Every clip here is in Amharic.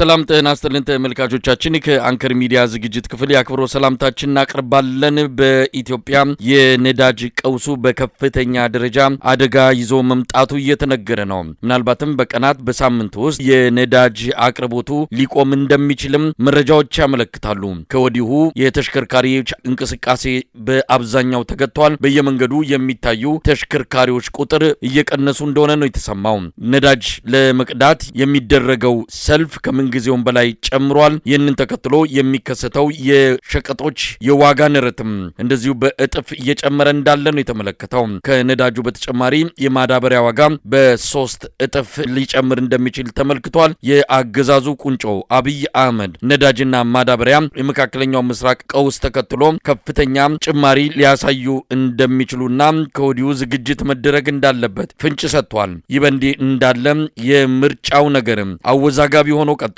ሰላም ጤና ይስጥልን ተመልካቾቻችን ከአንከር ሚዲያ ዝግጅት ክፍል ያክብሮ ሰላምታችን እናቀርባለን። በኢትዮጵያ የነዳጅ ቀውሱ በከፍተኛ ደረጃ አደጋ ይዞ መምጣቱ እየተነገረ ነው። ምናልባትም በቀናት በሳምንት ውስጥ የነዳጅ አቅርቦቱ ሊቆም እንደሚችልም መረጃዎች ያመለክታሉ። ከወዲሁ የተሽከርካሪዎች እንቅስቃሴ በአብዛኛው ተገቷል። በየመንገዱ የሚታዩ ተሽከርካሪዎች ቁጥር እየቀነሱ እንደሆነ ነው የተሰማው። ነዳጅ ለመቅዳት የሚደረገው ሰልፍ ከምንጊዜውም በላይ ጨምሯል። ይህንን ተከትሎ የሚከሰተው የሸቀጦች የዋጋ ንረትም እንደዚሁ በእጥፍ እየጨመረ እንዳለ ነው የተመለከተው። ከነዳጁ በተጨማሪ የማዳበሪያ ዋጋ በ3 እጥፍ ሊጨምር እንደሚችል ተመልክቷል። የአገዛዙ ቁንጮ አብይ አህመድ ነዳጅና ማዳበሪያ የመካከለኛው ምስራቅ ቀውስ ተከትሎ ከፍተኛ ጭማሪ ሊያሳዩ እንደሚችሉና ከወዲሁ ዝግጅት መደረግ እንዳለበት ፍንጭ ሰጥቷል። ይህ በእንዲህ እንዳለ የምርጫው ነገርም አወዛጋቢ ሆኖ ቀጥሏል።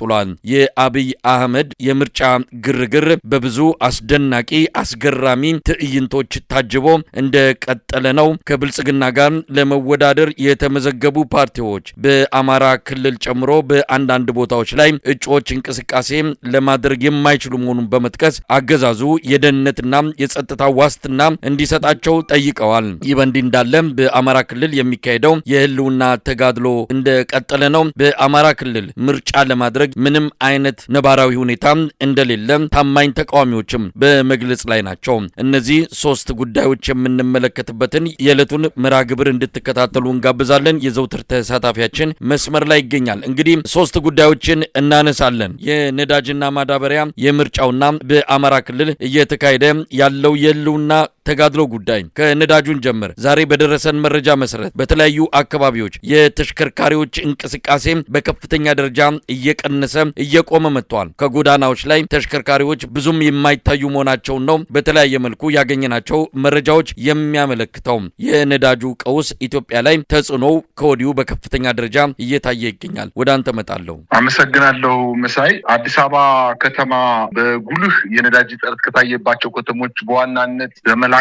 የአብይ አህመድ የምርጫ ግርግር በብዙ አስደናቂ አስገራሚ ትዕይንቶች ታጅቦ እንደቀጠለ ነው። ከብልጽግና ጋር ለመወዳደር የተመዘገቡ ፓርቲዎች በአማራ ክልል ጨምሮ በአንዳንድ ቦታዎች ላይ እጩዎች እንቅስቃሴ ለማድረግ የማይችሉ መሆኑን በመጥቀስ አገዛዙ የደህንነትና የጸጥታ ዋስትና እንዲሰጣቸው ጠይቀዋል። ይህ በእንዲህ እንዳለ በአማራ ክልል የሚካሄደው የህልውና ተጋድሎ እንደቀጠለ ነው። በአማራ ክልል ምርጫ ለማድረግ ምንም አይነት ነባራዊ ሁኔታ እንደሌለ ታማኝ ተቃዋሚዎችም በመግለጽ ላይ ናቸው። እነዚህ 3 ጉዳዮች የምንመለከትበትን የዕለቱን መርሃ ግብር እንድትከታተሉ እንጋብዛለን። የዘውትር ተሳታፊያችን መስመር ላይ ይገኛል። እንግዲህ 3 ጉዳዮችን እናነሳለን። የነዳጅና ማዳበሪያ፣ የምርጫውና በአማራ ክልል እየተካሄደ ያለው የህልውና ተጋድሎ ጉዳይ። ከነዳጁን ጀምር። ዛሬ በደረሰን መረጃ መሰረት በተለያዩ አካባቢዎች የተሽከርካሪዎች እንቅስቃሴ በከፍተኛ ደረጃ እየቀነሰ እየቆመ መጥቷል። ከጎዳናዎች ላይ ተሽከርካሪዎች ብዙም የማይታዩ መሆናቸውን ነው በተለያየ መልኩ ያገኘናቸው መረጃዎች የሚያመለክተው። የነዳጁ ቀውስ ኢትዮጵያ ላይ ተጽዕኖ ከወዲሁ በከፍተኛ ደረጃ እየታየ ይገኛል። ወደ አንተ መጣለሁ። አመሰግናለሁ መሳይ። አዲስ አበባ ከተማ በጉልህ የነዳጅ እጥረት ከታየባቸው ከተሞች በዋናነት ተመላክቷል።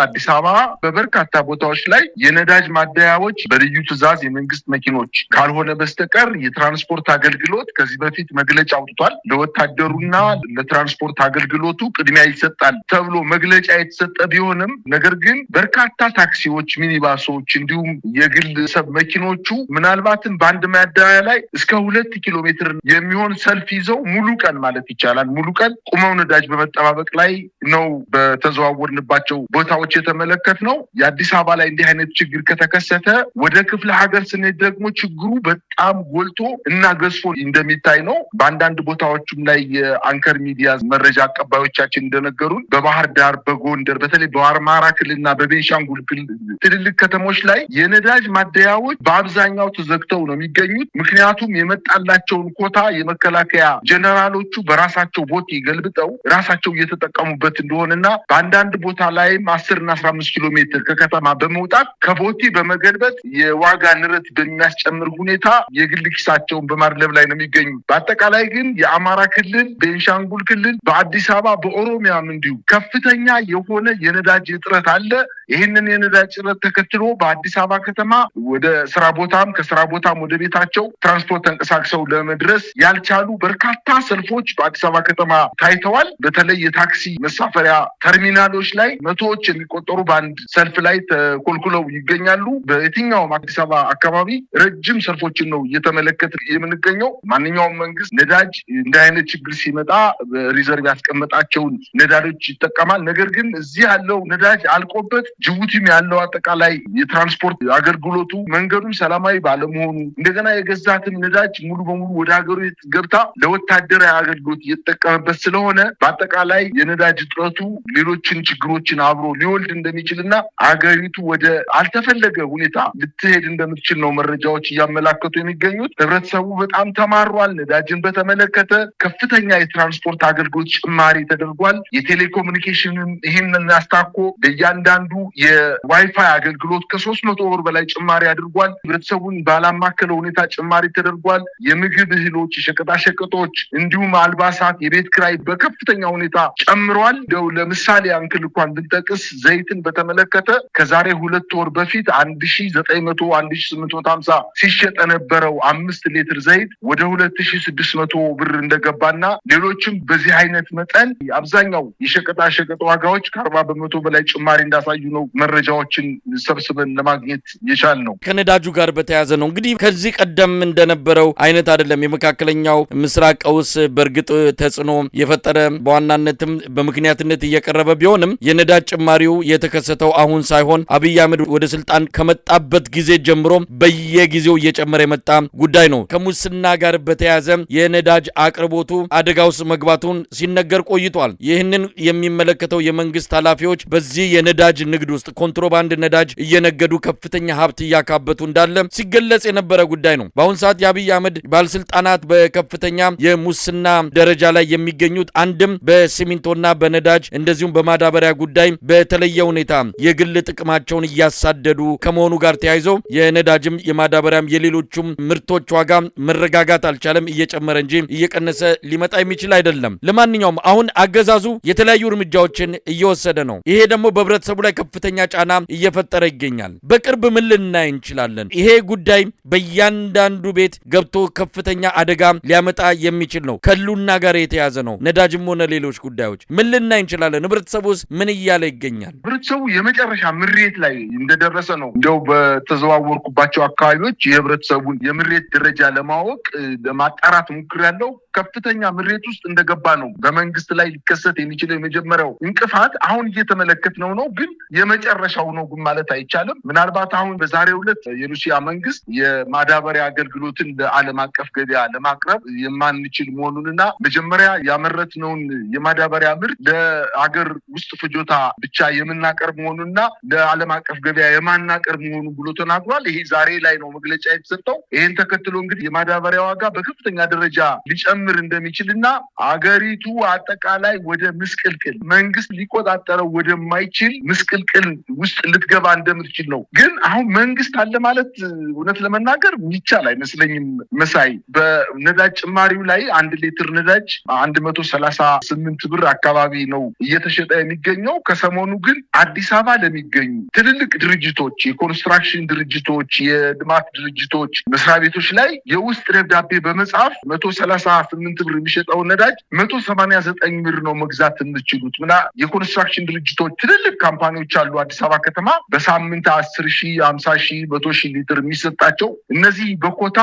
አዲስ አበባ በበርካታ ቦታዎች ላይ የነዳጅ ማደያዎች በልዩ ትዕዛዝ የመንግስት መኪኖች ካልሆነ በስተቀር የትራንስፖርት አገልግሎት ከዚህ በፊት መግለጫ አውጥቷል። ለወታደሩና ለትራንስፖርት አገልግሎቱ ቅድሚያ ይሰጣል ተብሎ መግለጫ የተሰጠ ቢሆንም ነገር ግን በርካታ ታክሲዎች፣ ሚኒባሶች እንዲሁም የግለሰብ መኪኖቹ ምናልባትም በአንድ ማደያ ላይ እስከ 2 ኪሎ ሜትር የሚሆን ሰልፍ ይዘው ሙሉ ቀን ማለት ይቻላል ሙሉ ቀን ቁመው ነዳጅ በመጠባበቅ ላይ ነው በተዘዋወርንባቸው ቦታዎች የተመለከትነው። የአዲስ አበባ ላይ እንዲህ አይነት ችግር ከተከሰተ ወደ ክፍለ ሀገር ስንሄድ ደግሞ ችግሩ በጣም ጎልቶ እና ገዝፎ እንደሚታይ ነው። በአንዳንድ ቦታዎችም ላይ የአንከር ሚዲያ መረጃ አቀባዮቻችን እንደነገሩን በባህር ዳር፣ በጎንደር በተለይ በአማራ ክልልና በቤንሻንጉል ክልል ትልልቅ ከተሞች ላይ የነዳጅ ማደያዎች በአብዛኛው ተዘግተው ነው የሚገኙት። ምክንያቱም የመጣላቸውን ኮታ የመከላከያ ጀነራሎቹ በራሳቸው ቦቴ ገልብጠው ራሳቸው እየተጠቀሙበት እንደሆነና በአንዳንድ ቦታ ላይም 10 እና 15 ኪሎ ሜትር ከከተማ በመውጣት ከቦቴ በመገልበጥ የዋጋ ንረት በሚያስጨምር ሁኔታ የግል ኪሳቸውን በማድለብ ላይ ነው የሚገኙ። በአጠቃላይ ግን የአማራ ክልል፣ ቤንሻንጉል ክልል፣ በአዲስ አበባ በኦሮሚያም እንዲሁ ከፍተኛ የሆነ የነዳጅ እጥረት አለ። ይህንን የነዳጅ እጥረት ተከትሎ በአዲስ አበባ ከተማ ወደ ስራ ቦታም ከስራ ቦታም ወደ ቤታቸው ትራንስፖርት ተንቀሳቅሰው ለመድረስ ያልቻሉ በርካታ ሰልፎች በአዲስ አበባ ከተማ ታይተዋል። በተለይ የታክሲ መሳፈሪያ ተርሚናሎች ላይ መቶዎች የሚቆጠሩ በአንድ ሰልፍ ላይ ተኮልኩለው ይገኛሉ። በየትኛውም አዲስ አበባ አካባቢ ረጅም ሰልፎችን ነው እየተመለከተ የምንገኘው። ማንኛውም መንግስት ነዳጅ እንደ አይነት ችግር ሲመጣ ሪዘርቭ ያስቀመጣቸውን ነዳጆች ይጠቀማል። ነገር ግን እዚህ ያለው ነዳጅ አልቆበት ጅቡቲም ያለው አጠቃላይ የትራንስፖርት አገልግሎቱ መንገዱም ሰላማዊ ባለመሆኑ እንደገና የገዛትን ነዳጅ ሙሉ በሙሉ ወደ ሀገሩ ገብታ ለወታደራዊ አገልግሎት እየተጠቀመበት ስለሆነ በአጠቃላይ የነዳጅ እጥረቱ ሌሎችን ችግሮችን አብሮ ሊወልድ እንደሚችልና አገሪቱ ወደ አልተፈለገ ሁኔታ ልትሄድ እንደምትችል ነው መረጃዎች እያመላከቱ የሚገኙት። ህብረተሰቡ በጣም ተማሯል። ነዳጅን በተመለከተ ከፍተኛ የትራንስፖርት አገልግሎት ጭማሪ ተደርጓል። የቴሌኮሙኒኬሽንን ይህንን አስታኮ በእያንዳንዱ የዋይፋይ አገልግሎት ከ300 ብር በላይ ጭማሪ አድርጓል። ህብረተሰቡን ባላማከለ ሁኔታ ጭማሪ ተደርጓል። የምግብ እህሎች፣ የሸቀጣሸቀጦች እንዲሁም አልባሳት፣ የቤት ኪራይ በከፍተኛ ሁኔታ ጨምሯል። እንደው ለምሳሌ አንክል እንኳን ብንጠቅስ ዘይትን በተመለከተ ከዛሬ 2 ወር በፊት 1900 1850 ሲሸጥ የነበረው 5 ሊትር ዘይት ወደ 2600 ብር እንደገባና ሌሎችም በዚህ አይነት መጠን አብዛኛው የሸቀጣሸቀጥ ዋጋዎች ከ40% በላይ ጭማሪ እንዳሳዩ ነው መረጃዎችን ሰብስበን ለማግኘት የቻልነው። ከነዳጁ ጋር በተያያዘ ነው እንግዲህ ከዚህ ቀደም እንደነበረው አይነት አይደለም። የመካከለኛው ምስራቅ ቀውስ በእርግጥ ተጽዕኖ የፈጠረ በዋናነትም በምክንያትነት እየቀረበ ቢሆንም የነዳጅ ጭማሪው የተከሰተው አሁን ሳይሆን አብይ አህመድ ወደ ስልጣን ከመጣበት ጊዜ ጀምሮ በየጊዜው እየጨመረ የመጣ ጉዳይ ነው። ከሙስና ጋር በተያያዘ የነዳጅ አቅርቦቱ አደጋ ውስጥ መግባቱን ሲነገር ቆይቷል። ይህንን የሚመለከተው የመንግስት ኃላፊዎች በዚህ የነዳጅ ንግድ ውስጥ ኮንትሮባንድ ነዳጅ እየነገዱ ከፍተኛ ሀብት እያካበቱ እንዳለ ሲገለጽ የነበረ ጉዳይ ነው። በአሁን ሰዓት የአብይ አህመድ ባለስልጣናት በከፍተኛ የሙስና ደረጃ ላይ የሚገኙት አንድም በሲሚንቶና በነዳጅ እንደዚሁም በማዳበሪያ ጉዳይ በተለየ ሁኔታ የግል ጥቅማቸውን እያሳደዱ ከመሆኑ ጋር ተያይዞ የነዳጅም የማዳበሪያም የሌሎቹም ምርቶች ዋጋ መረጋጋት አልቻለም። እየጨመረ እንጂ እየቀነሰ ሊመጣ የሚችል አይደለም። ለማንኛውም አሁን አገዛዙ የተለያዩ እርምጃዎችን እየወሰደ ነው። ይሄ ደግሞ በህብረተሰቡ ላይ ከፍተኛ ጫና እየፈጠረ ይገኛል። በቅርብ ምን ልናይ እንችላለን? ይሄ ጉዳይ በእያንዳንዱ ቤት ገብቶ ከፍተኛ አደጋ ሊያመጣ የሚችል ነው። ከሉና ጋር የተያዘ ነው። ነዳጅም ሆነ ሌሎች ጉዳዮች ምን ልናይ እንችላለን? ህብረተሰቡስ ምን እያለ ይገኛል? ህብረተሰቡ የመጨረሻ ምሬት ላይ እንደደረሰ ነው። እንደው በተዘዋወርኩባቸው አካባቢዎች የህብረተሰቡን የምሬት ደረጃ ለማጣራት ሞክሬያለሁ። ከፍተኛ ምሬት ውስጥ እንደገባ ነው። በመንግስት ላይ ሊከሰት የሚችለው የመጀመሪያው እንቅፋት አሁን እየተመለከትነው ነው፣ ግን የመጨረሻው ነው ማለት አይቻልም። ምናልባት አሁን በዛሬው ዕለት የሩሲያ መንግስት የማዳበሪያ አገልግሎትን ለዓለም አቀፍ ገበያ ለማቅረብ የማንችል መሆኑንና መጀመሪያ ያመረትነውን የማዳበሪያ ምርት ለአገር ውስጥ ፍጆታ ብቻ የምናቀርብ መሆኑንና ለዓለም አቀፍ ገበያ የማናቀርብ መሆኑን ብሎ ተናግሯል። ይሄ ዛሬ ላይ ነው መግለጫ የተሰጠው። ይህን ተከትሎ እንግዲህ የማዳበሪያ ዋጋ በከፍተኛ ደረጃ ሊጨምር እንደሚችልና አገሪቱ አጠቃላይ ወደ ምስቅልቅል መንግስት ሊቆጣጠረው ወደማይችል ምስቅልቅል ውስጥ ልትገባ እንደምትችል ነው። ግን አሁን መንግስት አለ ማለት እውነት ለመናገር የሚቻል አይመስለኝም። መሳይ በነዳጅ ጭማሪው ላይ 1 ሊትር ነዳጅ 138 ብር አካባቢ ነው እየተሸጠ የሚገኘው። ከሰሞኑ ግን አዲስ አበባ ለሚገኙ ትልልቅ ድርጅቶች፣ የኮንስትራክሽን ድርጅቶች፣ የልማት ድርጅቶች መስሪያ ቤቶች ላይ የውስጥ ደብዳቤ በመጻፍ 138 ብር የሚሸጠውን ነዳጅ 189 ብር ነው መግዛት የምትችሉት። የኮንስትራክሽን ድርጅቶች ትልልቅ ካምፓኒዎች አሉ አዲስ አበባ ከተማ በሳምንት 10,000 50,000 100,000 ሊትር የሚሰጣቸው እነዚህ በኮታ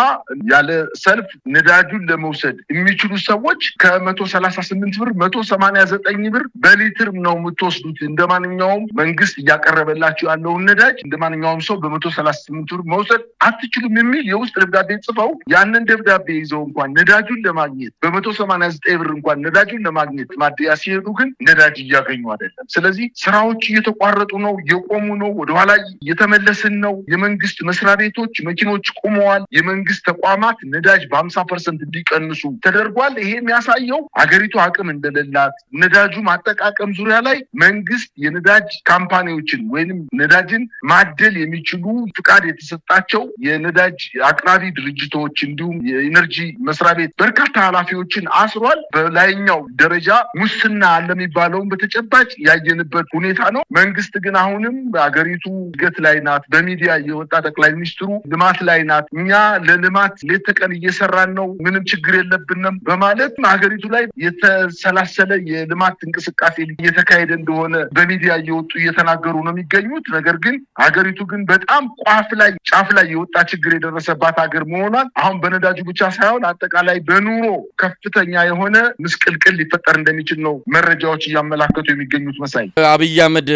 ያለ ሰልፍ ነዳጁን ለመውሰድ የሚችሉ ሰዎች ከ138 ብር 189 ብር በሊትር ነው የምትወስዱት። እንደማንኛውም መንግስት እያቀረበላችሁ ያለውን ነዳጅ እንደማንኛውም ሰው በ138 ብር መውሰድ አትችሉም የሚል የውስጥ ደብዳቤ ጽፈው ያንን ደብዳቤ ይዘው እንኳን ነዳጁን ለማግኘት በ189 ብር እንኳን ነዳጁን ለማግኘት ማደያ ሲሄዱ ግን ነዳጅ እያገኙ አይደለም። ስለዚህ ስራዎች እየተቋረጡ ነው፣ እየቆሙ ነው፣ ወደኋላ እየተመለስን ነው። የመንግስት መስሪያ ቤቶች መኪኖች ቆመዋል። የመንግስት ተቋማት ነዳጅ በ50% እንዲቀንሱ ተደርጓል። ይሄ የሚያሳየው አገሪቱ አቅም እንደሌላት፣ ነዳጁ ማጠቃቀም ዙሪያ ላይ መንግስት የነዳጅ ካምፓኒዎችን ወይንም ነዳጅን ማደል የሚችሉ ፍቃድ የተሰጣቸው የነዳጅ አቅራቢ ድርጅቶች እንዲሁም የኢነርጂ መስሪያ ቤት በርካታ ኃላፊዎችን አስሯል። በላይኛው ደረጃ ሙስና አለ የሚባለውን በተጨባጭ ያየንበት ሁኔታ ነው። መንግስት ግን አሁንም አገሪቱ እድገት ላይ ናት። በሚዲያ የወጣ ጠቅላይ ሚኒስትሩ ልማት ላይ ናት፣ እኛ ለልማት ሌት ተቀን እየሰራን ነው፣ ምንም ችግር የለብንም በማለት ሀገሪቱ ላይ የተሰላሰለ የልማት እንቅስቃሴ እየተካሄደ እንደሆነ በሚዲያ እየወጡ እየተናገሩ ነው የሚገኙት። ነገር ግን ሀገሪቱ ግን በጣም ጫፍ ላይ የወጣ ችግር የደረሰባት ሀገር መሆኗን አሁን በነዳጁ ብቻ ሳይሆን አጠቃላይ በኑሮ ከፍተኛ የሆነ ምስቅልቅል ሊፈጠር እንደሚችል ነው መረጃዎች እያመላከቱ የሚገኙት። መሳይ አብይ አህመድ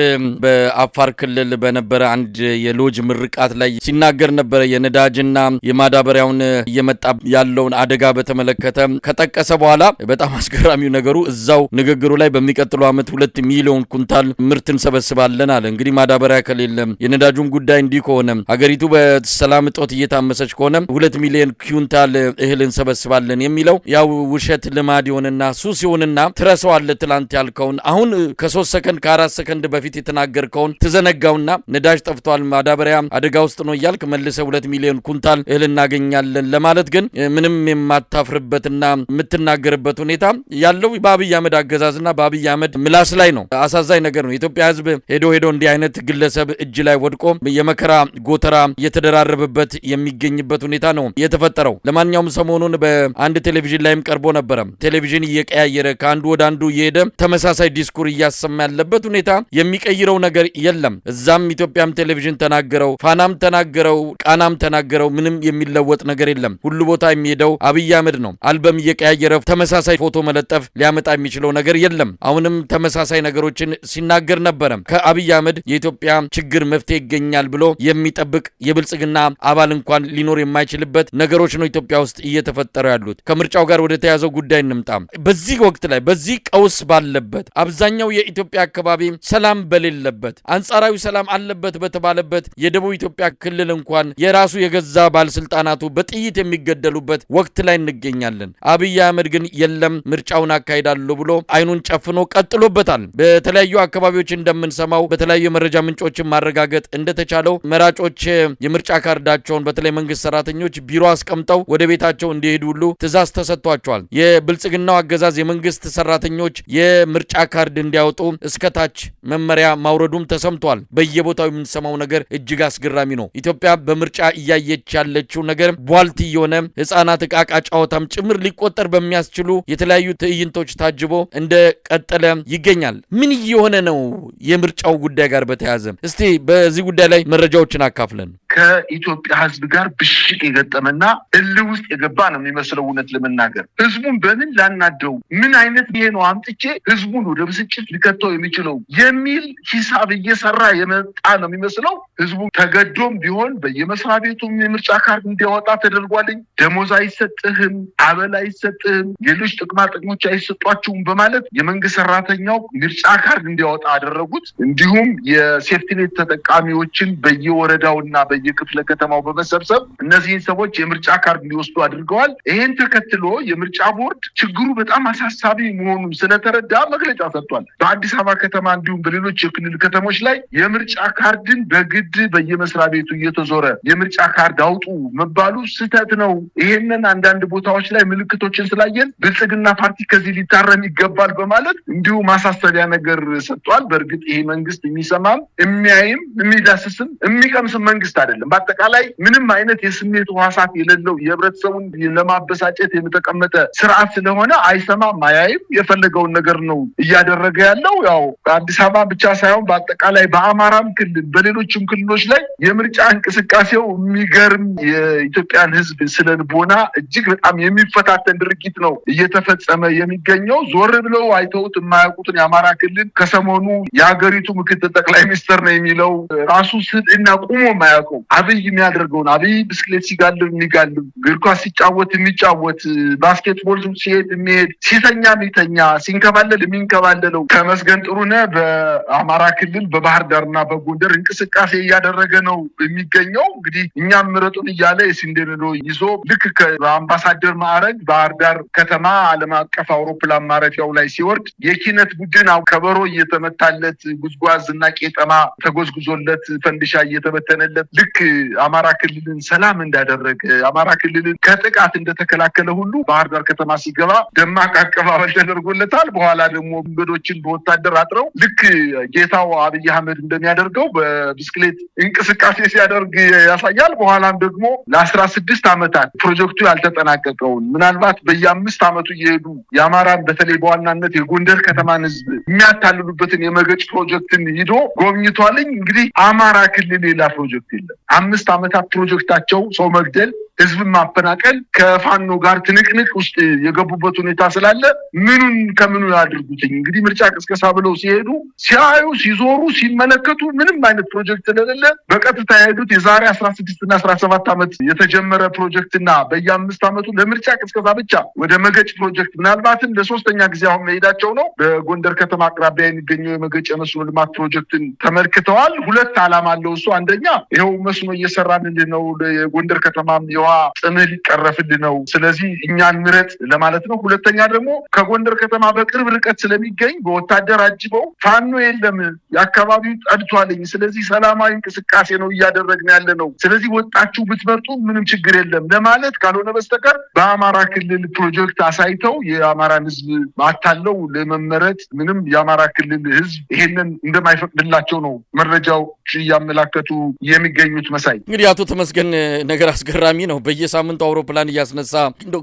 በአፋር ክልል በነበረ አንድ የሎጅ ምርቃት ላይ ሲናገር ነበረ። የነዳጅና የማዳበሪያውን እየመጣ ያለውን አደጋ በተመለከተ ከጠቀሰ በኋላ በጣም አስገራሚው ነገሩ እዛው ንግግሩ ላይ በሚቀጥለው ዓመት 2 ሚሊዮን ኩንታል ምርት እንሰበስባለን አለ። እንግዲህ ማዳበሪያ ከሌለ የነዳጁን ጉዳይ እንዲህ ከሆነ ሀገሪቱ በሰላም እጦት እየታመሰች ከሆነ 2 ሚሊዮን ኩንታል እህል እንሰበስባለን የሚለው ያው ውሸት ልማድ ይሆንና ሱስ ይሆንና ትረሳዋለህ ትላንት ያልከውን። አሁን ከ3 ሰከንድ ከ4 ሰከንድ በፊት የተናገረው የተናገርከውን ትዘነጋውና ነዳጅ ጠፍቷል፣ ማዳበሪያ አደጋ ውስጥ ነው እያልክ መልሰ 2 ሚሊዮን ኩንታል እህል እናገኛለን ለማለት ግን ምንም የማታፍርበትና የምትናገርበት ሁኔታ ያለው በአብይ አህመድ አገዛዝና በአብይ አህመድ ምላስ ላይ ነው። አሳዛኝ ነገር ነው። የኢትዮጵያ ህዝብ ሄዶ እንዲህ አይነት ግለሰብ እጅ ላይ ወድቆ የመከራ ጎተራ እየተደራረበበት የሚገኝበት ሁኔታ ነው የተፈጠረው። ለማንኛውም ሰሞኑን በአንድ ቴሌቪዥን ላይም ቀርቦ ነበረ። ቴሌቪዥን እየቀያየረ ከአንዱ ወደ አንዱ እየሄደ ተመሳሳይ ዲስኩር እያሰማ ያለበት ሁኔታ የሚቀይረው ነገር የለም። እዛም ኢትዮጵያም ቴሌቪዥን ተናገረው፣ ፋናም ተናገረው፣ ቃናም ተናገረው፣ ምንም የሚለወጥ ነገር የለም። ሁሉ ቦታ የሚሄደው አብይ አህመድ ነው። አልበም እየቀያየረ ተመሳሳይ ፎቶ መለጠፍ ሊያመጣ የሚችለው ነገር የለም። አሁንም ተመሳሳይ ነገሮችን ሲናገር ነበረ። ከአብይ አህመድ የኢትዮጵያ ችግር መፍትሄ ይገኛል ብሎ የሚጠብቅ የብልጽግና አባል እንኳን ሊኖር የማይችልበት ነገሮች ነው ኢትዮጵያ ውስጥ እየተፈጠሩ ያሉት። ከምርጫው ጋር ወደ ተያዘው ጉዳይ እንምጣ። በዚህ ወቅት ላይ በዚህ ቀውስ ባለበት አብዛኛው የኢትዮጵያ አካባቢ ሰላም በሌለበት አንጻራዊ ሰላም አለበት በተባለበት የደቡብ ኢትዮጵያ ክልል እንኳን የራሱ የገዛ ባለስልጣናቱ በጥይት የሚገደሉበት ወቅት ላይ እንገኛለን። አብይ አህመድ ግን የለም ምርጫውን አካሂዳለሁ ብሎ አይኑን ጨፍኖ ቀጥሎበታል። በተለያዩ አካባቢዎች እንደምንሰማው በተለያዩ የመረጃ ምንጮችን ማረጋገጥ እንደተቻለው መራጮች የምርጫ ካርዳቸውን በተለይ መንግስት ሰራተኞች ቢሮ አስቀምጠው ወደ ቤታቸው እንዲሄዱ ሁሉ ትዕዛዝ ተሰጥቷቸዋል። የብልጽግናው አገዛዝ የመንግስት ሰራተኞች የምርጫ ካርድ እንዲያወጡ እስከታች መመሪያ ማውረዱም ተሰምቷል። በየቦታው የምንሰማው ነገር እጅግ አስገራሚ ነው። ኢትዮጵያ በምርጫ እያየች ያለችው ነገር ቧልት የሆነ ህፃናት ዕቃቃ ጨዋታም ጭምር ሊቆጠር በሚያስችሉ የተለያዩ ትዕይንቶች ታጅቦ እንደ ቀጠለ ይገኛል። ምን እየሆነ ነው? የምርጫው ጉዳይ ጋር በተያያዘ እስቲ በዚህ ጉዳይ ላይ መረጃዎችን አካፍለን። ከኢትዮጵያ ህዝብ ጋር ብሽቅ የገጠመና እልህ ውስጥ የገባ ነው የሚመስለው። እውነት ለመናገር ህዝቡን በምን ላናደው፣ ምን አይነት ይሄ ነው አምጥቼ ህዝቡን ወደ ብስጭት ሊከተው የሚችለው የሚል ሂሳብ እየሰራ የመጣ ነው የሚመስለው። ህዝቡ ተገዶም ቢሆን በየመስሪያ ቤቱም የምርጫ ካርድ እንዲያወጣ ተደርጓልኝ። ደሞዝ አይሰጥህም፣ አበል አይሰጥህም፣ ሌሎች ጥቅማ ጥቅሞች አይሰጧችሁም በማለት የመንግስት ሰራተኛው ምርጫ ካርድ እንዲያወጣ አደረጉት። እንዲሁም የሴፍቲኔት ተጠቃሚዎችን በየወረዳውና በየክፍለ ከተማው በመሰብሰብ እነዚህን ሰዎች የምርጫ ካርድ እንዲወስዱ አድርገዋል። ይሄን ተከትሎ የምርጫ ቦርድ ችግሩ በጣም አሳሳቢ መሆኑን ስለተረዳ መግለጫ ሰጥቷል። በአዲስ አበባ ከተማ እንዲሁም በሌሎች የክልል ከተሞች ላይ የምርጫ ካርድን በግድ በየመስሪያ ቤቱ እየተዞረ የምርጫ ካርድ አውጡ መባሉ ስህተት ነው። ይሄንን አንዳንድ ቦታዎች ላይ ምልክቶችን ስላየን ብልጽግና ፓርቲ ከዚህ ሊታረም ይገባል በማለት እንዲሁ ማሳሰቢያ ነገር ሰጥቷል። በእርግጥ ይሄ መንግስት የሚሰማም የሚያይም የሚዳስስም የሚቀምስም መንግስት አይደለም። በአጠቃላይ ምንም አይነት የስሜት ህዋሳት የሌለው የህብረተሰቡን ለማበሳጨት የተቀመጠ ስርዓት ስለሆነ አይሰማም፣ አያይም፣ የፈለገውን ነገር ነው እያደረገ ያለው። ያው በአዲስ አበባ ብቻ ሳይሆን በአጠቃላይ በአማራም ክልል በሌሎችም ክልሎች ላይ የምርጫ እንቅስቃሴው የሚገርም የኢትዮጵያን ህዝብ ስለልቦና እጅግ በጣም የሚፈታተን ድርጊት ነው እየተፈጸመ የሚገኘው። ዞር ብለው አይተውት የማያውቁትን የአማራ ክልል ከሰሞኑ የሀገሪቱ ምክትል ጠቅላይ ሚኒስትር ነው የሚለው ራሱ ስልና ቁሞ የማያውቀው አብይ የሚያደርገውን አብይ ብስክሌት ሲጋልብ የሚጋልብ፣ እግር ኳስ ሲጫወት የሚጫወት፣ ባስኬትቦል ሲሄድ የሚሄድ፣ ሲተኛ የሚተኛ፣ ሲንከባለል የሚንከባለለው ተመስገን ጥሩነህ በአማራ ክልል በባህር ዳርና በጎንደር እንቅስቃሴ እያደረገ ነው የሚገኘው። እንግዲህ እኛም ምረጡን እያለ የስንዴ ነዶ ይዞ ልክ ከአምባሳደር ማዕረግ ባህር ዳር ከተማ ዓለም አቀፍ አውሮፕላን ማረፊያው ላይ ሲወርድ የኪነት ቡድን ከበሮ እየተመታለት ጉዝጓዝ እና ቄጠማ ተጎዝጉዞለት ፈንድሻ እየተበተነለት ልክ አማራ ክልልን ሰላም እንዳደረገ አማራ ክልልን ከጥቃት እንደተከላከለ ሁሉ ባህር ዳር ከተማ ሲገባ ደማቅ አቀባበል ተደርጎለታል። በኋላ ደግሞ መንገዶችን በወታደር አጥረው ልክ ጌታው አብይ አህመድ እንደሚያደርገው በብስክሌት እንቅስቃሴ ሲያደርግ ያሳያል። በኋላም ደግሞ ለ16 ዓመታት ፕሮጀክቱ ያልተጠናቀቀውን ምናልባት በየ5 ዓመቱ እየሄዱ የአማራን በተለይ በዋናነት የጎንደር ከተማን ህዝብ የሚያታልሉበትን የመገጭ ፕሮጀክትን ሂዶ ጎብኝቷልኝ። እንግዲህ አማራ ክልል ሌላ ፕሮጀክት የለም። 5 ዓመታት ፕሮጀክታቸው ሰው መግደል፣ ህዝብን ማፈናቀል፣ ከፋኖ ጋር ትንቅንቅ ውስጥ የገቡበት ሁኔታ ስላለ ምኑን ከምኑ ያድርጉትኝ። እንግዲህ ምርጫ ቅስቀሳ ብለው ሲሄዱ ሲያዩ ሲዞሩ ሲመለከቱ ምንም አይነት ፕሮጀክት ስለሌለ በቀጥታ የሄዱት የዛሬ 16 እና 17 ዓመት የተጀመረ ፕሮጀክትና በየ5 ዓመቱ ለምርጫ ቅስቀሳ ብቻ ወደ መገጭ ፕሮጀክት ምናልባትም ለሶስተኛ ጊዜ አሁን መሄዳቸው ነው። በጎንደር ከተማ አቅራቢያ የሚገኘው የመገጭ የመስኖ ልማት ፕሮጀክትን ተመልክተዋል። 2 ዓላማ አለው እሱ። አንደኛ ይኸው መስኖ እየሰራንልህ ነው፣ የጎንደር ከተማም የውሃ የሸዋ ጽምህ ሊቀረፍልን ነው፣ ስለዚህ እኛን ምረጥ ለማለት ነው። ሁለተኛ ደግሞ ከጎንደር ከተማ በቅርብ ርቀት ስለሚገኝ በወታደር አጅበው ፋኖ የለም የአካባቢው ጠድቷልኝ፣ ስለዚህ ሰላማዊ እንቅስቃሴ ነው እያደረግን ያለ ነው፣ ስለዚህ ወጣችሁ ብትመርጡ ምንም ችግር የለም ለማለት ካልሆነ በስተቀር በአማራ ክልል ፕሮጀክት አሳይተው የአማራን ህዝብ ማታለው ለመመረጥ ምንም የአማራ ክልል ህዝብ ይሄንን እንደማይፈቅድላቸው ነው መረጃዎች እያመላከቱ የሚገኙት። መሳይ እንግዲህ አቶ ተመስገን ነገር አስገራሚ ነው። በየሳምንቱ አውሮፕላን እያስነሳ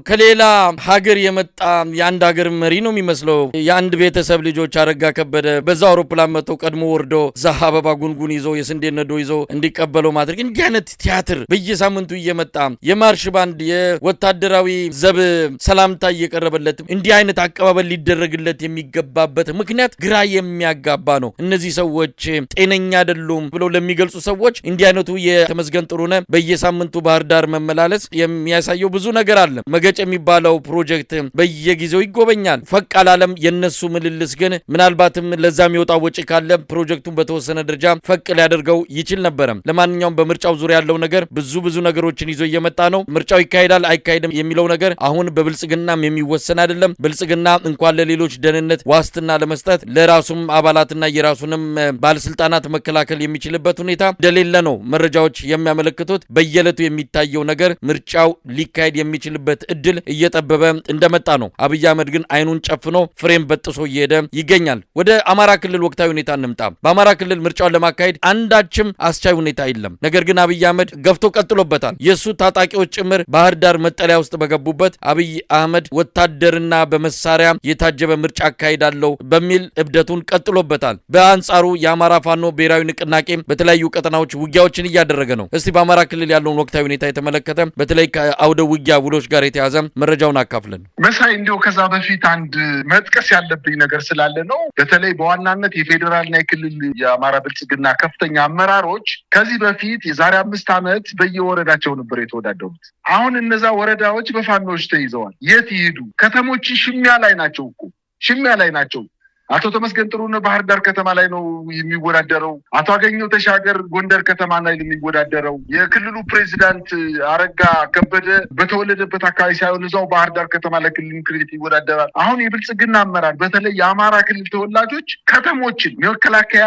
ከሌላ ሀገር የመጣ የአንድ ሀገር መሪ ነው የሚመስለው። የአንድ ቤተሰብ ልጆች አረጋ ከበደ በዛ አውሮፕላን መጥተው ቀድሞ ወርዶ ዛ አበባ ጉንጉን ይዞ የስንዴ ነዶ ይዞ እንዲቀበለው ማድረግ እንዲህ አይነት ቲያትር በየሳምንቱ እየመጣ የማርሽ ባንድ የወታደራዊ ዘብ ሰላምታ እየቀረበለት እንዲህ አይነት አቀባበል ሊደረግለት የሚገባበት ምክንያት ግራ የሚያጋባ ነው። እነዚህ ሰዎች ጤነኛ አይደሉም ብለው ለሚገልጹ ሰዎች እንዲህ አይነቱ የተመስገን ጥሩነህ በየሳምንቱ ባህር ዳር መመላለስ የሚያሳየው ብዙ ነገር አለ። መገጭ የሚባለው ፕሮጀክት በየጊዜው ይጎበኛል። ፈቅ አላለም። የነሱ ምልልስ ግን ምናልባትም ለዛ የሚወጣው ወጪ ካለ ፕሮጀክቱን በተወሰነ ደረጃ ፈቅ ሊያደርገው ይችል ነበር። ለማንኛውም በምርጫው ዙሪያ ያለው ነገር ብዙ ነገሮችን ይዞ እየመጣ ነው። ምርጫው ይካሄዳል አይካሄድም የሚለው ነገር አሁን በብልጽግናም የሚወሰን አይደለም። ብልጽግና እንኳን ለሌሎች ደህንነት ዋስትና ለመስጠት ለራሱም አባላትና የራሱንም ባለስልጣናት መከላከል የሚችልበት ሁኔታ እንደሌለ ነው መረጃዎች የሚያመለክቱት። በየዕለቱ የሚታየው ነገር ምርጫው ሊካሄድ የሚችልበት እድል እየጠበበ እንደመጣ ነው። አብይ አህመድ ግን አይኑን ጨፍኖ ፍሬም በጥሶ እየሄደ ይገኛል። ወደ አማራ ክልል ወቅታዊ ሁኔታ እንምጣ። በአማራ ክልል ምርጫውን ለማካሄድ አንዳችም አስቻይ ሁኔታ የለም። ነገር ግን አብይ አህመድ ገፍቶ ቀጥሎበታል። የሱ ታጣቂዎች ጭምር ባህር ዳር መጠለያ ውስጥ በገቡበት አብይ አህመድ ወታደርና በመሳሪያ የታጀበ ምርጫ አካሄዳለሁ በሚል እብደቱን ቀጥሎበታል። በአንጻሩ የአማራ ፋኖ ብሔራዊ ንቅናቄ በተለያዩ ቀጠናዎች ውጊያዎችን እያደረገ ነው። እስቲ በአማራ ክልል ያለውን ወቅታዊ ሁኔታ የተመለከተ በተለይ ከአውደ ውጊያ ውሎች ጋር የተያዘ መረጃውን አካፍለን። መሳይ እንዲሁ ከዛ በፊት አንድ መጥቀስ ያለብኝ ነገር ስላለ ነው። በተለይ በዋናነት የፌዴራልና የክልል የአማራ ብልጽግና ከፍተኛ አመራሮች ከዚህ በፊት የዛሬ 5 ዓመት በየወረዳቸው ነበር የተወዳደሩት። አሁን እነዛ ወረዳዎች በፋኖች ተይዘዋል። የት ይሄዱ? ከተሞች ሽሚያ ላይ ናቸው እኮ ሽሚያ ላይ ናቸው። አቶ ተመስገን ጥሩነህ ባህር ዳር ከተማ ላይ ነው የሚወዳደረው። አቶ አገኘው ተሻገር ጎንደር ከተማ ላይ ነው የሚወዳደረው። የክልሉ ፕሬዚዳንት አረጋ ከበደ በተወለደበት አካባቢ ሳይሆን እዛው ባህር ዳር ከተማ ለክልል ምክር ቤት ይወዳደራል። አሁን የብልጽግና አመራር በተለይ የአማራ ክልል ተወላጆች ከተሞችን የመከላከያ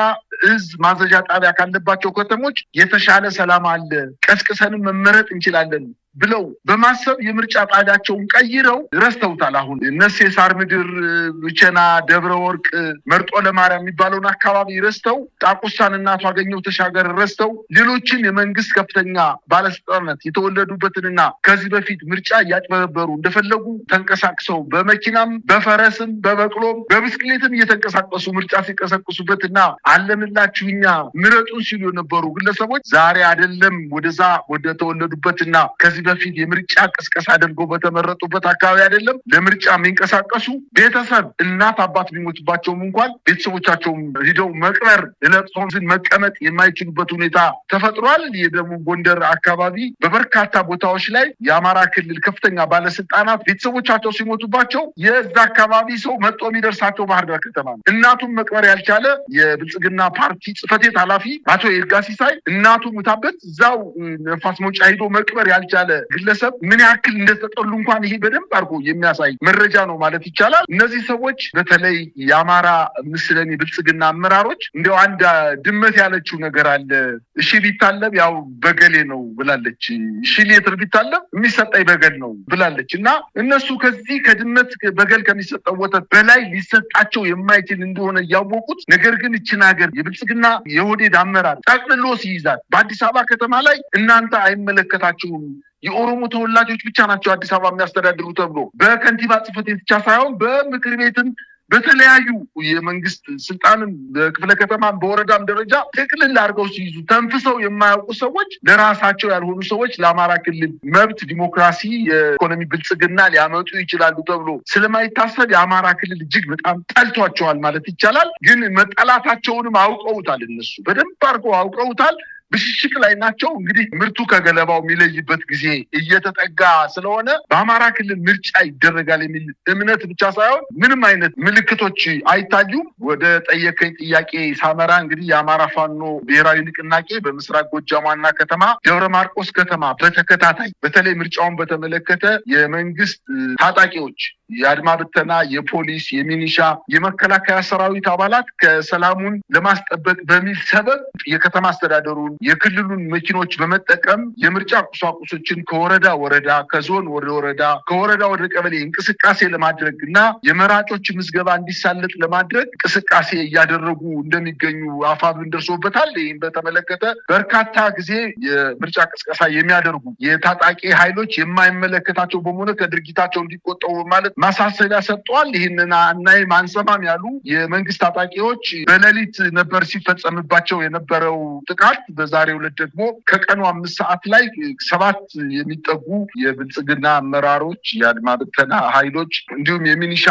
እዝ ማዘዣ ጣቢያ ካለባቸው ከተሞች የተሻለ ሰላም አለ፣ ቀስቅሰንም መመረጥ እንችላለን ብለው በማሰብ የምርጫ ጣቢያቸውን ቀይረው ረስተውታል። አሁን እነሱ የሳር ምድር፣ ብቸና፣ ደብረ ወርቅ፣ መርጦ ለማርያም የሚባለውን አካባቢ ረስተው ጣቁሳን እና አቶ አገኘው ተሻገር ረስተው ሌሎችን የመንግስት ከፍተኛ ባለስልጣናት የተወለዱበትንና ከዚህ በፊት ምርጫ እያጭበረበሩ እንደፈለጉ ተንቀሳቅሰው በመኪናም በፈረስም በበቅሎም በብስክሌትም እየተንቀሳቀሱ ምርጫ ሲቀሰቅሱበትና አለንላችሁ እኛ ምረጡን ሲሉ የነበሩ ግለሰቦች ዛሬ አይደለም ወደዛ ወደ ተወለዱበትና ከዚህ በፊት የምርጫ ቅስቀሳ አድርገው በተመረጡበት አካባቢ አይደለም ለምርጫ የሚንቀሳቀሱ ቤተሰብ እናት አባት ቢሞትባቸውም እንኳን ቤተሰቦቻቸውም ሂደው መቅበር ለቅሶን መቀመጥ የማይችሉበት ሁኔታ ተፈጥሯል። የደቡብ ጎንደር አካባቢ በበርካታ ቦታዎች ላይ የአማራ ክልል ከፍተኛ ባለስልጣናት ቤተሰቦቻቸው ሲሞቱባቸው የዛ አካባቢ ሰው መጥቶ የሚደርሳቸው ባህር ዳር ከተማ ነው። እናቱን መቅበር ያልቻለ የብልጽግና ፓርቲ ጽሕፈት ቤት ኃላፊ አቶ ይርጋ ሲሳይ እናቱ ሙታበት እዛው ነፋስ መውጫ ሂዶ መቅበር ያልቻለ ግለሰብ ምን ያክል እንደተጠሉ እንኳን ይሄ በደንብ አድርጎ የሚያሳይ መረጃ ነው ማለት ይቻላል። እነዚህ ሰዎች በተለይ የአማራ ምስለኔ ብልጽግና አመራሮች እንዲያው አንድ ድመት ያለችው ነገር አለ። እሺ ቢታለብ ያው በገሌ ነው ብላለች። እሺ ሊትር ቢታለብ የሚሰጠኝ በገል ነው ብላለች። እና እነሱ ከዚህ ከድመት በገል ከሚሰጠው ወተት በላይ ሊሰጣቸው የማይችል እንደሆነ እያወቁት ነገር ግን እችን ሀገር የብልጽግና የኦህዴድ አመራር ጠቅልሎ ሲይዛት በአዲስ አበባ ከተማ ላይ እናንተ አይመለከታችሁም የኦሮሞ ተወላጆች ብቻ ናቸው አዲስ አበባ የሚያስተዳድሩ ተብሎ በከንቲባ ጽሕፈት ቤት ብቻ ሳይሆን በምክር ቤትም በተለያዩ የመንግስት ስልጣንም በክፍለ ከተማም በወረዳም ደረጃ ጥቅልል አድርገው ሲይዙ ተንፍሰው የማያውቁ ሰዎች ለራሳቸው ያልሆኑ ሰዎች ለአማራ ክልል መብት፣ ዲሞክራሲ፣ የኢኮኖሚ ብልጽግና ሊያመጡ ይችላሉ ተብሎ ስለማይታሰብ የአማራ ክልል እጅግ በጣም ጠልቷቸዋል ማለት ይቻላል። ግን መጠላታቸውንም አውቀውታል። እነሱ በደንብ አድርገው አውቀውታል። ብሽሽቅ ላይ ናቸው። እንግዲህ ምርቱ ከገለባው የሚለይበት ጊዜ እየተጠጋ ስለሆነ በአማራ ክልል ምርጫ ይደረጋል የሚል እምነት ብቻ ሳይሆን ምንም አይነት ምልክቶች አይታዩም። ወደ ጠየቀኝ ጥያቄ ሳመራ እንግዲህ የአማራ ፋኖ ብሔራዊ ንቅናቄ በምስራቅ ጎጃም ዋና ከተማ ደብረ ማርቆስ ከተማ በተከታታይ በተለይ ምርጫውን በተመለከተ የመንግስት ታጣቂዎች የአድማ ብተና፣ የፖሊስ፣ የሚኒሻ፣ የመከላከያ ሰራዊት አባላት ከሰላሙን ለማስጠበቅ በሚል ሰበብ የከተማ አስተዳደሩን የክልሉን መኪኖች በመጠቀም የምርጫ ቁሳቁሶችን ከወረዳ ወረዳ፣ ከዞን ወደ ወረዳ፣ ከወረዳ ወደ ቀበሌ እንቅስቃሴ ለማድረግ እና የመራጮች ምዝገባ እንዲሳለጥ ለማድረግ እንቅስቃሴ እያደረጉ እንደሚገኙ አፋብን ደርሶበታል። ይህም በተመለከተ በርካታ ጊዜ የምርጫ ቅስቀሳ የሚያደርጉ የታጣቂ ኃይሎች የማይመለከታቸው በመሆኑ ከድርጊታቸው እንዲቆጠቡ ማለት ማሳሰቢያ ሰጥቷል። ይህንን አናይም አንሰማም ያሉ የመንግስት ታጣቂዎች በሌሊት ነበር ሲፈጸምባቸው የነበረው ጥቃት። በዛሬው ዕለት ደግሞ ከቀኑ 5 ሰዓት ላይ 7 የሚጠጉ የብልጽግና አመራሮች፣ የአድማ ብተና ኃይሎች እንዲሁም የሚኒሻ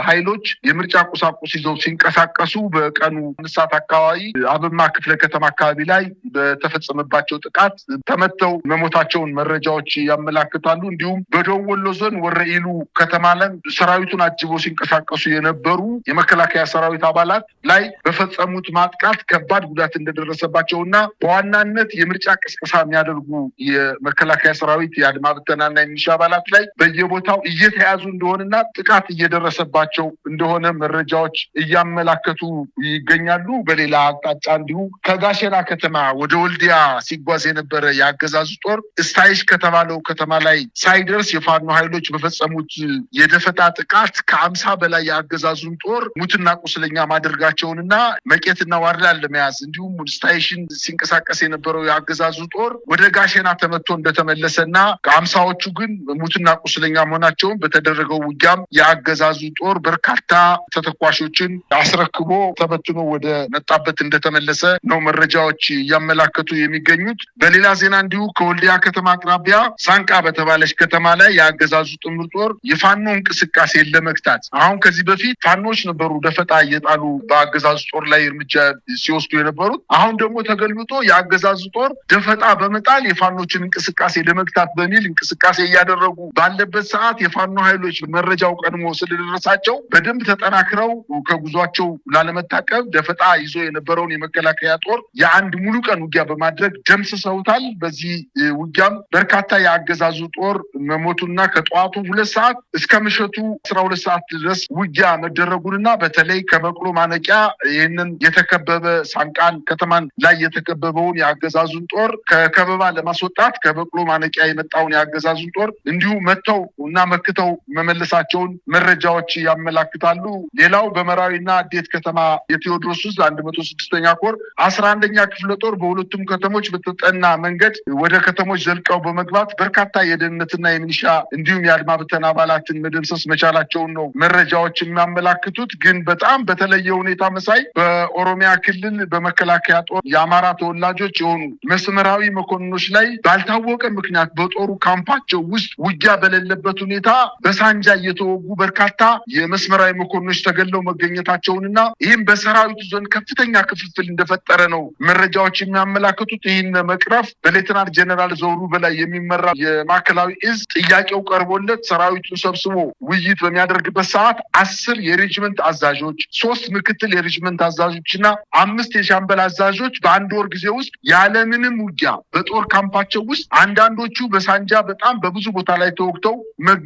ኃይሎች የምርጫ ቁሳቁስ ይዘው ሲንቀሳቀሱ በቀኑ 5 ሰዓት አካባቢ አብማ ክፍለ ከተማ አካባቢ ላይ በተፈጸመባቸው ጥቃት ተመተው መሞታቸውን መረጃዎች ያመላክታሉ። እንዲሁም በደቡብ ወሎ ዞን ወረኢሉ ከተማ ላይ ሰራዊቱን አጅበው ሲንቀሳቀሱ የነበሩ የመከላከያ ሰራዊት አባላት ላይ በፈጸሙት ማጥቃት ከባድ ጉዳት እንደደረሰባቸውና በዋናነት የምርጫ ቅስቀሳ የሚያደርጉ የመከላከያ ሰራዊት የአድማ ብተናና የሚሊሻ አባላት ላይ በየቦታው እየተያዙ እንደሆነና ጥቃት እየደረሰባቸው እንደሆነ መረጃዎች እያመላከቱ ይገኛሉ። በሌላ አቅጣጫ እንዲሁ ከጋሸና ከተማ ወደ ወልዲያ ሲጓዝ የነበረ የአገዛዙ ጦር እስታይሽ ከተባለው ከተማ ላይ ሳይደርስ የፋኖ ኃይሎች በፈጸሙት የደፈጣ ጥቃት ከ50 በላይ የአገዛዙን ጦር ሙትና ቁስለኛ ማድረጋቸውንና መቄትና ዋርላን ለመያዝ እንዲሁም ስታይሽን ሲንቀሳቀስ የነበረው የአገዛዙ ጦር ወደ ጋሸና ተመቶ እንደተመለሰና ከ50ዎቹ ግን ሙትና ቁስለኛ መሆናቸውን በተደረገው ውጊያም የአገዛዙ ጦር በርካታ ተተኳሾችን አስረክቦ ተበትኖ ወደ መጣበት እንደተመለሰ ነው መረጃዎች እያመላከቱ የሚገኙት። በሌላ ዜና እንዲሁ ከወልዲያ ከተማ አቅራቢያ ሳንቃ በተባለች ከተማ ላይ የአገዛዙ ጥምር ጦር የፋኖ እንቅስቃሴ ለመግታት አሁን ከዚህ በፊት ፋኖች ነበሩ ደፈጣ እየጣሉ በአገዛዙ ጦር ላይ እርምጃ ሲወስዱ የነበሩት። አሁን ደግሞ ተገልብጦ የአገዛዙ ጦር ደፈጣ በመጣል የፋኖችን እንቅስቃሴ ለመግታት በሚል እንቅስቃሴ እያደረጉ ባለበት ሰዓት የፋኖ ኃይሎች መረጃው ቀድሞ ስለደረሳቸው በደንብ ተጠናክረው ከጉዟቸው ላለመታቀብ ደፈጣ ይዞ የነበረውን የመከላከያ ጦር የአንድ ሙሉ ቀን ውጊያ በማድረግ ደምስሰውታል። በዚህ ውጊያም በርካታ የአገዛዙ ጦር መሞቱና ከጠዋቱ 2 ሰዓት እስከ ምሽቱ 12 ሰዓት ድረስ ውጊያ መደረጉንና በተለይ ከበቅሎ ማነቂያ ይህንን የተከበበ ሳንቃን ከተማን ላይ የተከበበውን የአገዛዙን ጦር ከከበባ ለማስወጣት ከበቅሎ ማነቂያ የመጣውን የአገዛዙን ጦር እንዲሁ መተው እና መክተው መመለሳቸውን መረጃዎች ያመላክታሉ። ሌላው በመራዊና አዴት ከተማ የቴዎድሮስ ውስጥ 106ኛ ኮር 11ኛ ክፍለ ጦር በሁለቱም ከተሞች በተጠና መንገድ ወደ ከተሞች ዘልቀው በመግባት በርካታ የደህንነትና የሚሊሻ እንዲሁም የአድማ ብተና አባላትን መደምሰስ መቻላቸውን ነው መረጃዎች የሚያመላክቱት። ግን በጣም በተለየ ሁኔታ መሳይ በኦሮሚያ ክልል በመከላከያ ጦር የአማራ ተወላጆች የሆኑ መስመራዊ መኮንኖች ላይ ባልታወቀ ምክንያት በጦሩ ካምፓቸው ውስጥ ውጊያ በሌለበት ሁኔታ በሳንጃ እየተወጉ በርካታ የመስመራዊ መኮንኖች ተገለው መገኘታቸውንና ይህም በሰራዊቱ ዘንድ ከፍተኛ ክፍፍል እንደፈጠረ ነው መረጃዎች የሚያመላክቱት። ይህን መቅረፍ በሌተናል ጀነራል ዘውሩ በላይ የሚመራ የማዕከላዊ እዝ ጥያቄው ቀርቦለት ሰራዊቱን ሰብስቦ ውይይት በሚያደርግበት ሰዓት 10 የሬጅመንት አዛዦች፣ 3 ምክትል የሬጅመንት አዛዦችና 5 የሻምበል አዛዦች በአንድ ወር ጊዜ ውስጥ ያለምንም ውጊያ በጦር ካምፓቸው ውስጥ አንዳንዶቹ በሳንጃ በጣም በብዙ ቦታ ላይ ተወግተው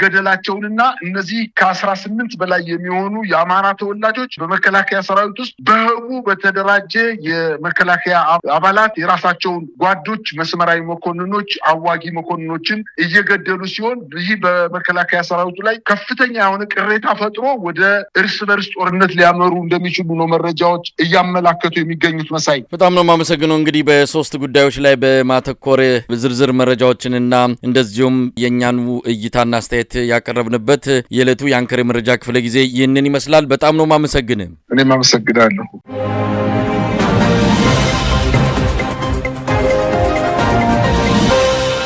መገደላቸውንና እነዚህ ከ18 በላይ የሚሆኑ የአማራ ተወላጆች በመከላከያ ሰራዊት ውስጥ በህቡ በተደራጀ የመከላከያ አባላት የራሳቸውን ጓዶች መስመራዊ መኮንኖች፣ አዋጊ መኮንኖችን እየገደሉ ሲሆን ይህ በመከላከያ ሰራዊቱ ላይ ከፍተኛ የሆነ ቅሬታ ፈጥሮ ወደ እርስ በርስ ጦርነት ሊያመሩ እንደሚችሉ ነው መረጃዎች እያመላከቱ የሚገኙት። መሳይ በጣም ነው የማመሰግነው። እንግዲህ በ3 ጉዳዮች ላይ በማተኮር ዝርዝር መረጃዎችንና እንደዚሁም የኛኑ እይታና አስተያየት ያቀረብንበት የዕለቱ የአንከር መረጃ ክፍለ ጊዜ ይህንን ይመስላል። በጣም ነው የማመሰግነው። እኔም አመሰግናለሁ።